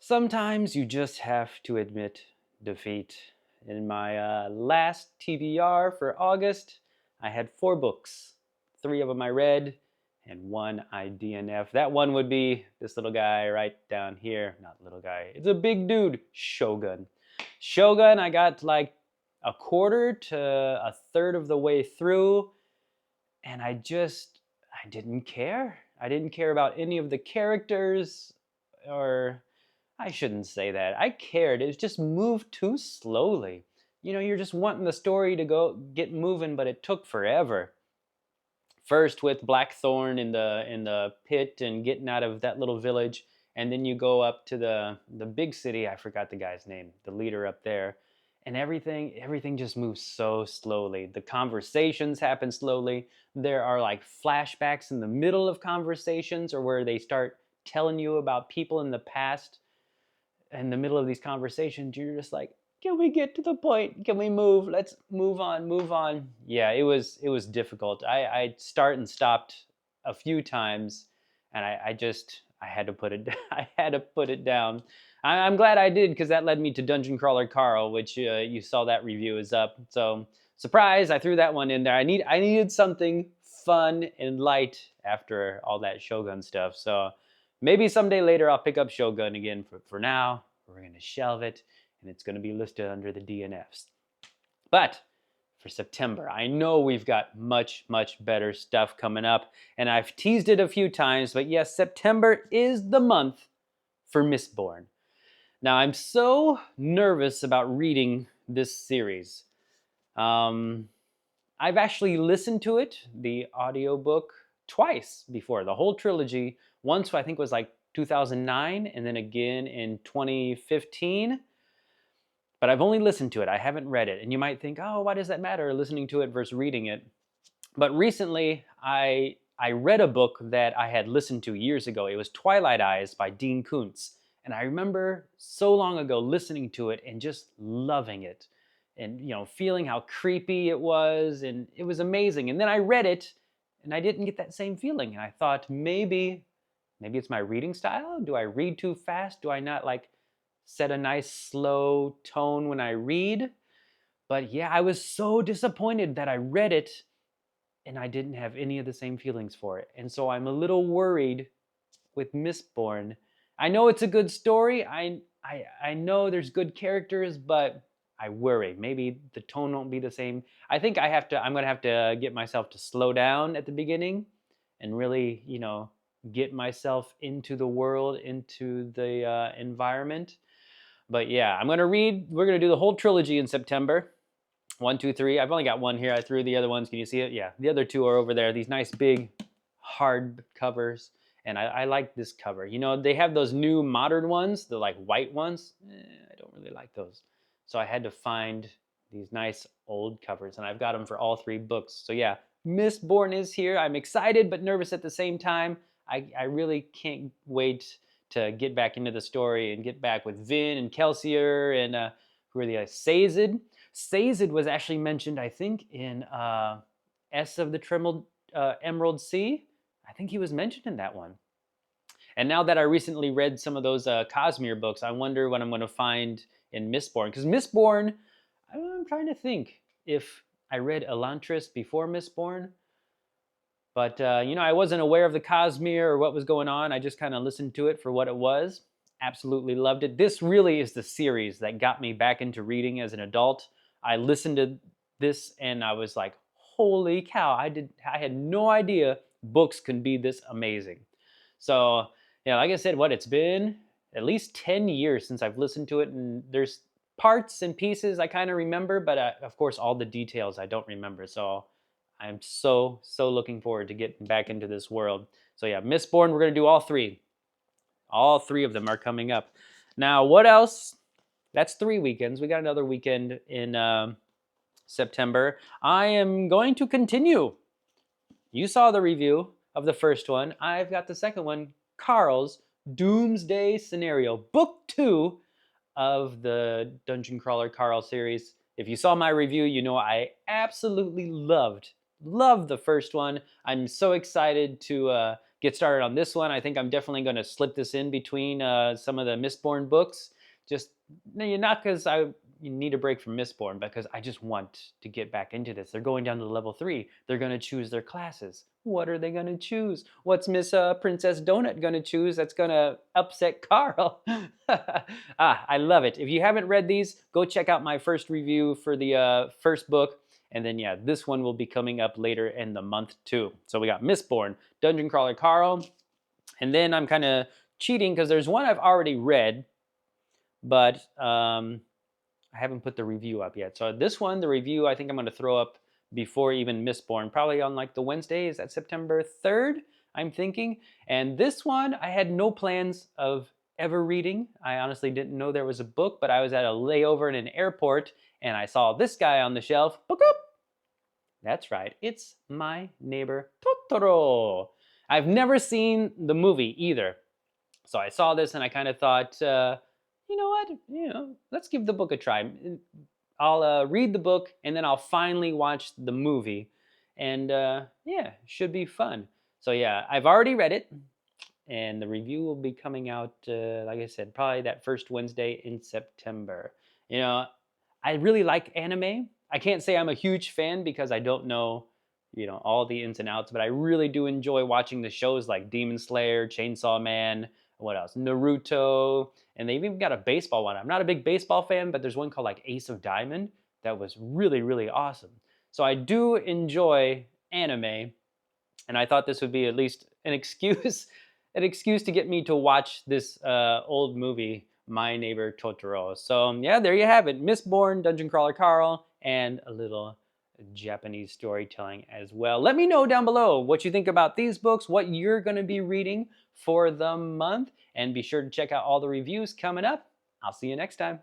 Sometimes you just have to admit defeat. In my last TBR for August, I had 4 books. 3 of them I read, and 1 I DNF. That one would be this little guy right down here. Not little guy, it's a big dude. Shogun. Shogun, I got like a quarter to a third of the way through, and I didn't care. I didn't care about any of the characters, or I shouldn't say that. I cared. It just moved too slowly. You're just wanting the story to go get moving, but it took forever. First with Blackthorn in the pit and getting out of that little village, and then you go up to the big city. I forgot the guy's name, the leader up there, and everything just moves so slowly. The conversations happen slowly. There are like flashbacks in the middle of conversations, or where they start telling you about people in the past in the middle of these conversations. You're just like, can we get to the point? Can we move? Let's move on, move on. Yeah, it was difficult. I start and stopped a few times, and I had to put it I had to put it down. I'm glad I did, because that led me to Dungeon Crawler Carl, which you saw that review is up. So surprise, I threw that one in there. I needed something fun and light after all that Shogun stuff. So maybe someday later I'll pick up Shogun again. For now, we're going to shelve it, and it's going to be listed under the DNFs. But for September, I know we've got much, much better stuff coming up, and I've teased it a few times, but yes, September is the month for Mistborn. Now, I'm so nervous about reading this series. I've actually listened to it, the audiobook, twice before, the whole trilogy. Once I think was like 2009, and then again in 2015. But I've only listened to it. I haven't read it. And you might think, oh, why does that matter, listening to it versus reading it? But recently, I read a book that I had listened to years ago. It was Twilight Eyes by Dean Koontz. And I remember so long ago listening to it and just loving it. And, feeling how creepy it was. And it was amazing. And then I read it, and I didn't get that same feeling. And I thought, maybe it's my reading style. Do I read too fast? Do I not set a nice slow tone when I read? But yeah, I was so disappointed that I read it and I didn't have any of the same feelings for it. And so I'm a little worried with Mistborn. I know it's a good story. I know there's good characters, but I worry maybe the tone won't be the same. I think I'm going to have to get myself to slow down at the beginning and really, get myself into the world, into the environment. But yeah, we're going to do the whole trilogy in September. 1, 2, 3. I've only got 1 here. I threw the other ones. Can you see it? Yeah, the other 2 are over there. These nice big hard covers. And I like this cover. They have those new modern ones, the white ones. I don't really like those. So I had to find these nice old covers, and I've got them for all 3 books. So yeah, Mistborn is here. I'm excited but nervous at the same time. I really can't wait to get back into the story and get back with Vin and Kelsier and who are the Sazed. Sazed was actually mentioned, I think, in S of the Emerald Sea. I think he was mentioned in that one. And now that I recently read some of those Cosmere books, I wonder what I'm going to find in Mistborn. Because Mistborn, I'm trying to think if I read Elantris before Mistborn. But, I wasn't aware of the Cosmere or what was going on. I just kind of listened to it for what it was. Absolutely loved it. This really is the series that got me back into reading as an adult. I listened to this and I was like, holy cow, I had no idea books can be this amazing. So, like I said, it's been at least 10 years since I've listened to it, and there's parts and pieces I kind of remember, but of course all the details I don't remember. So I'm so looking forward to getting back into this world. So yeah, Mistborn, we're going to do all 3. All 3 of them are coming up. Now, what else? That's 3 weekends. We got another weekend in September. I am going to continue. You saw the review of the first one. I've got the second one, Carl's Doomsday Scenario, Book 2 of the Dungeon Crawler Carl series. If you saw my review, you know I absolutely loved the first one. I'm so excited to get started on this one. I think I'm definitely going to slip this in between some of the Mistborn books. Just not because I need a break from Mistborn, because I just want to get back into this. They're going down to level 3. They're going to choose their classes. What are they going to choose? What's Miss Princess Donut going to choose that's going to upset Carl? I love it. If you haven't read these, go check out my first review for the first book. And then, yeah, this one will be coming up later in the month too. So we got Mistborn, Dungeon Crawler Carl. And then I'm kind of cheating because there's one I've already read, but I haven't put the review up yet. So this one, the review, I think I'm going to throw up before even Mistborn, probably on like the Wednesday. Is that September 3rd? I'm thinking. And this one, I had no plans of ever reading. I honestly didn't know there was a book, but I was at a layover in an airport and I saw this guy on the shelf. Boop, boop. That's right, it's My Neighbor Totoro. I've never seen the movie either. So I saw this and I kind of thought, you know what? Let's give the book a try. I'll read the book and then I'll finally watch the movie. And yeah, should be fun. So yeah, I've already read it. And the review will be coming out, like I said, probably that first Wednesday in September. I really like anime. I can't say I'm a huge fan because I don't know, all the ins and outs, but I really do enjoy watching the shows like Demon Slayer, Chainsaw Man, what else? Naruto, and they've even got a baseball one. I'm not a big baseball fan, but there's one called like Ace of Diamond that was really, really awesome. So I do enjoy anime, and I thought this would be at least an excuse to get me to watch this old movie, My Neighbor Totoro. So yeah, there you have it. Mistborn, Dungeon Crawler Carl, and a little Japanese storytelling as well. Let me know down below what you think about these books, what you're going to be reading for the month, and be sure to check out all the reviews coming up. I'll see you next time.